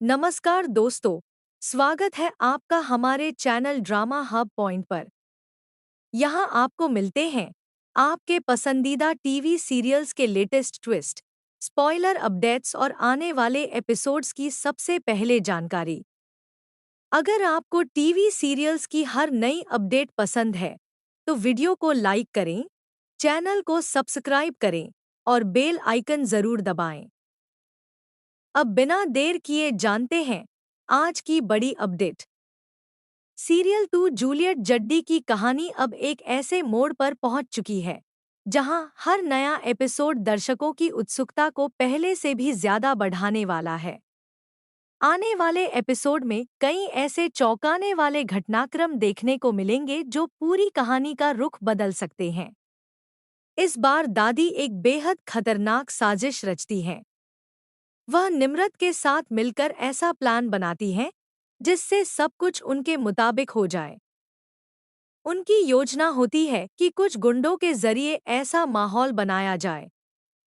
नमस्कार दोस्तों, स्वागत है आपका हमारे चैनल ड्रामा हब पॉइंट पर। यहाँ आपको मिलते हैं आपके पसंदीदा टीवी सीरियल्स के लेटेस्ट ट्विस्ट, स्पॉइलर अपडेट्स और आने वाले एपिसोड्स की सबसे पहले जानकारी। अगर आपको टीवी सीरियल्स की हर नई अपडेट पसंद है, तो वीडियो को लाइक करें, चैनल को सब्सक्राइब करें और बेल आइकन ज़रूर दबाएं। अब बिना देर किए जानते हैं आज की बड़ी अपडेट। सीरियल 2 जूलियट जड्डी की कहानी अब एक ऐसे मोड़ पर पहुंच चुकी है जहां हर नया एपिसोड दर्शकों की उत्सुकता को पहले से भी ज्यादा बढ़ाने वाला है। आने वाले एपिसोड में कई ऐसे चौंकाने वाले घटनाक्रम देखने को मिलेंगे जो पूरी कहानी का रुख बदल सकते हैं। इस बार दादी एक बेहद खतरनाक साजिश रचती है। वह निम्रत के साथ मिलकर ऐसा प्लान बनाती हैं जिससे सब कुछ उनके मुताबिक हो जाए। उनकी योजना होती है कि कुछ गुंडों के जरिए ऐसा माहौल बनाया जाए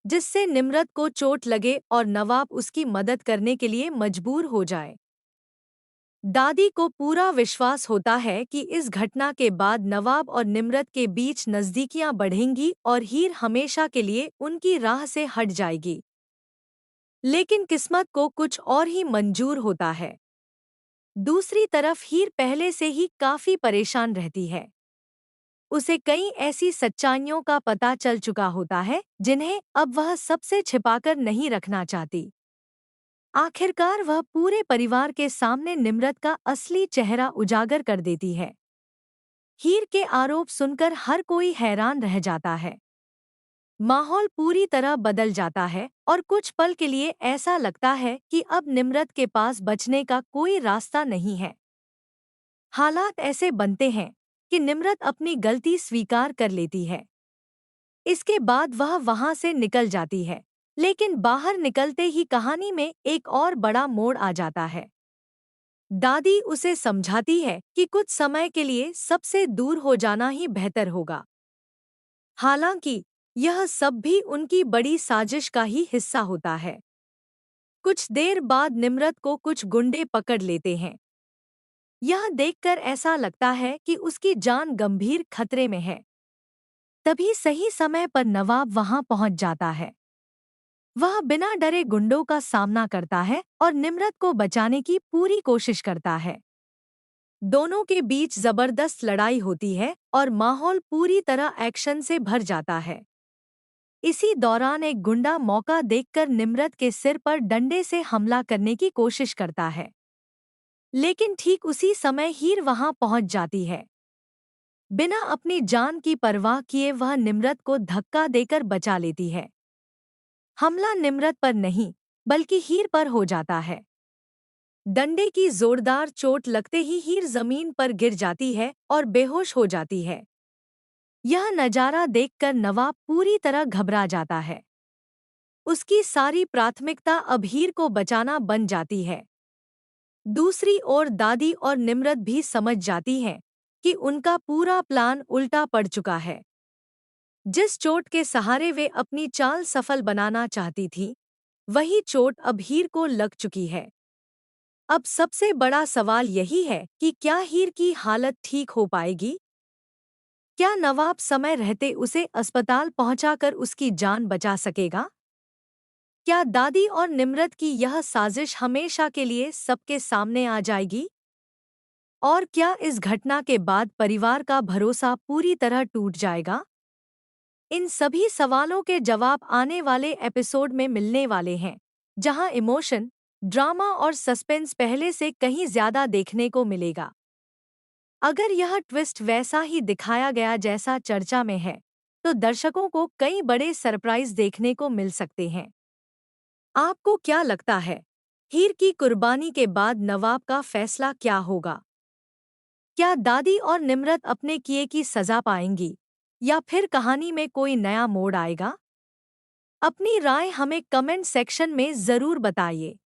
जिससे निम्रत को चोट लगे और नवाब उसकी मदद करने के लिए मजबूर हो जाए। दादी को पूरा विश्वास होता है कि इस घटना के बाद नवाब और निम्रत के बीच नज़दीकियां बढ़ेंगी और हीर हमेशा के लिए उनकी राह से हट जाएगी। लेकिन किस्मत को कुछ और ही मंजूर होता है। दूसरी तरफ हीर पहले से ही काफी परेशान रहती है। उसे कई ऐसी सच्चाइयों का पता चल चुका होता है जिन्हें अब वह सबसे छिपाकर नहीं रखना चाहती। आखिरकार वह पूरे परिवार के सामने निम्रत का असली चेहरा उजागर कर देती है। हीर के आरोप सुनकर हर कोई हैरान रह जाता है। माहौल पूरी तरह बदल जाता है और कुछ पल के लिए ऐसा लगता है कि अब निम्रत के पास बचने का कोई रास्ता नहीं है। हालात ऐसे बनते हैं कि निम्रत अपनी गलती स्वीकार कर लेती है। इसके बाद वह वहां से निकल जाती है, लेकिन बाहर निकलते ही कहानी में एक और बड़ा मोड़ आ जाता है। दादी उसे समझाती है कि कुछ समय के लिए सबसे दूर हो जाना ही बेहतर होगा। हालांकि यह सब भी उनकी बड़ी साजिश का ही हिस्सा होता है। कुछ देर बाद निम्रत को कुछ गुंडे पकड़ लेते हैं। यह देखकर ऐसा लगता है कि उसकी जान गंभीर खतरे में है। तभी सही समय पर नवाब वहां पहुंच जाता है। वह बिना डरे गुंडों का सामना करता है और निम्रत को बचाने की पूरी कोशिश करता है। दोनों के बीच जबरदस्त लड़ाई होती है और माहौल पूरी तरह एक्शन से भर जाता है। इसी दौरान एक गुंडा मौका देखकर निम्रत के सिर पर डंडे से हमला करने की कोशिश करता है, लेकिन ठीक उसी समय हीर वहां पहुंच जाती है। बिना अपनी जान की परवाह किए वह निम्रत को धक्का देकर बचा लेती है। हमला निम्रत पर नहीं, बल्कि हीर पर हो जाता है। डंडे की जोरदार चोट लगते ही हीर जमीन पर गिर जाती है और बेहोश हो जाती है। यह नजारा देखकर नवाब पूरी तरह घबरा जाता है। उसकी सारी प्राथमिकता अब हीर को बचाना बन जाती है। दूसरी ओर दादी और निम्रत भी समझ जाती हैं कि उनका पूरा प्लान उल्टा पड़ चुका है। जिस चोट के सहारे वे अपनी चाल सफल बनाना चाहती थी, वही चोट अब हीर को लग चुकी है। अब सबसे बड़ा सवाल यही है कि क्या हीर की हालत ठीक हो पाएगी? क्या नवाब समय रहते उसे अस्पताल पहुंचाकर उसकी जान बचा सकेगा? क्या दादी और निम्रत की यह साजिश हमेशा के लिए सबके सामने आ जाएगी? और क्या इस घटना के बाद परिवार का भरोसा पूरी तरह टूट जाएगा? इन सभी सवालों के जवाब आने वाले एपिसोड में मिलने वाले हैं, जहां इमोशन, ड्रामा और सस्पेंस पहले से कहीं ज्यादा देखने को मिलेगा। अगर यह ट्विस्ट वैसा ही दिखाया गया जैसा चर्चा में है, तो दर्शकों को कई बड़े सरप्राइज देखने को मिल सकते हैं। आपको क्या लगता है, हीर की कुर्बानी के बाद नवाब का फैसला क्या होगा? क्या दादी और निम्रत अपने किए की सजा पाएंगी, या फिर कहानी में कोई नया मोड़ आएगा? अपनी राय हमें कमेंट सेक्शन में ज़रूर बताइए।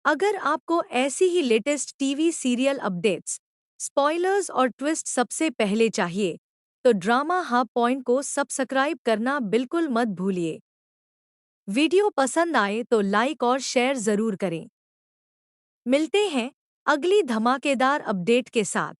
अगर आपको ऐसी ही latest TV serial updates, spoilers और ट्विस्ट सबसे पहले चाहिए, तो ड्रामा हब पॉइंट को सब्सक्राइब करना बिल्कुल मत भूलिए। वीडियो पसंद आए तो लाइक और शेयर ज़रूर करें। मिलते हैं अगली धमाकेदार अपडेट के साथ।